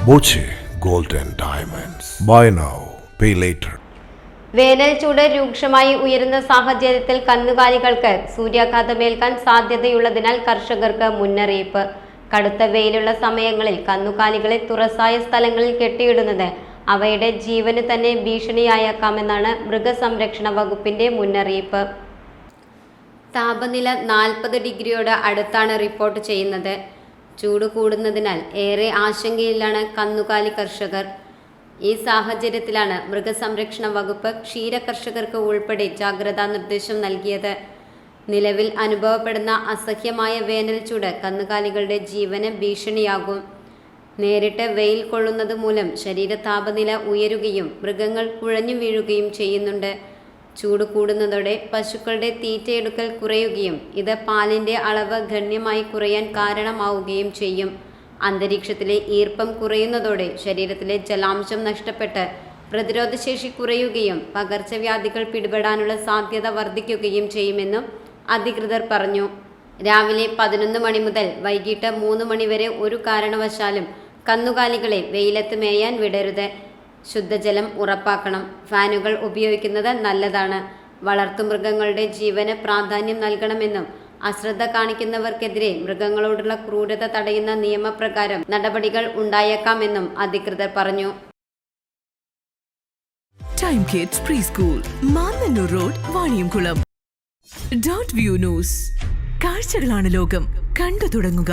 Boche Gold and Diamonds. Buy now, pay later. വേനൽ ചൂട് രൂക്ഷമായി ഉയരുന്ന സാഹചര്യത്തിൽ കന്നുകാലികൾക്ക് സൂര്യാഘാതമേൽക്കാൻ സാധ്യതയുള്ളതിനാൽ കർഷകർക്ക് മുന്നറിയിപ്പ്. കടുത്ത വെയിലുള്ള സമയങ്ങളിൽ കന്നുകാലികളെ തുറസായ സ്ഥലങ്ങളിൽ കെട്ടിയിടുന്നത് അവയുടെ ജീവന് തന്നെ ഭീഷണിയായേക്കാമെന്നാണ് മൃഗസംരക്ഷണ വകുപ്പിന്റെ മുന്നറിയിപ്പ്. താപനില 40 ഡിഗ്രിയോട് അടുത്താണ് റിപ്പോർട്ട് ചെയ്യുന്നത്. ചൂട് കൂടുന്നതിനാൽ ഏറെ ആശങ്കയിലാണ് കന്നുകാലി കർഷകർ. ഈ സാഹചര്യത്തിലാണ് മൃഗസംരക്ഷണ വകുപ്പ് ക്ഷീരകർഷകർക്ക് ഉൾപ്പെടെ ജാഗ്രതാ നിർദ്ദേശം നൽകിയത്. നിലവിൽ അനുഭവപ്പെടുന്ന അസഹ്യമായ വേനൽ ചൂട് കന്നുകാലികളുടെ ജീവന് ഭീഷണിയാകും. നേരിട്ട് വെയിൽ കൊള്ളുന്നത് മൂലം ശരീര താപനില ഉയരുകയും മൃഗങ്ങൾ കുഴഞ്ഞു വീഴുകയും ചെയ്യുന്നുണ്ട്. ചൂട് കൂടുന്നതോടെ പശുക്കളുടെ തീറ്റയെടുക്കൽ കുറയുകയും ഇത് പാലിൻ്റെ അളവ് ഗണ്യമായി കുറയാൻ കാരണമാവുകയും ചെയ്യും. അന്തരീക്ഷത്തിലെ ഈർപ്പം കുറയുന്നതോടെ ശരീരത്തിലെ ജലാംശം നഷ്ടപ്പെട്ട് പ്രതിരോധശേഷി കുറയുകയും പകർച്ചവ്യാധികൾ പിടിപെടാനുള്ള സാധ്യത വർദ്ധിക്കുകയും ചെയ്യുമെന്നും അധികൃതർ പറഞ്ഞു. രാവിലെ 11 മണി മുതൽ വൈകിട്ട് 3 മണി വരെ ഒരു കാരണവശാലും കന്നുകാലികളെ വെയിലത്ത് മേയാൻ വിടരുത്. ശുദ്ധജലം ഉറപ്പാക്കണം. ഫാനുകൾ ഉപയോഗിക്കുന്നത് നല്ലതാണ്. വളർത്തുമൃഗങ്ങളുടെ ജീവന് പ്രാധാന്യം നൽകണമെന്നും അശ്രദ്ധ കാണിക്കുന്നവർക്കെതിരെ മൃഗങ്ങളോടുള്ള ക്രൂരത തടയുന്ന നിയമപ്രകാരം നടപടികൾ ഉണ്ടായേക്കാമെന്നും അധികൃതർ പറഞ്ഞു. Time kids pre school, Mannannur road, Vaniyamkulam. Dot view news. കാഴ്ചകളാണ് ലോകം. കണ്ടു തുടങ്ങുക.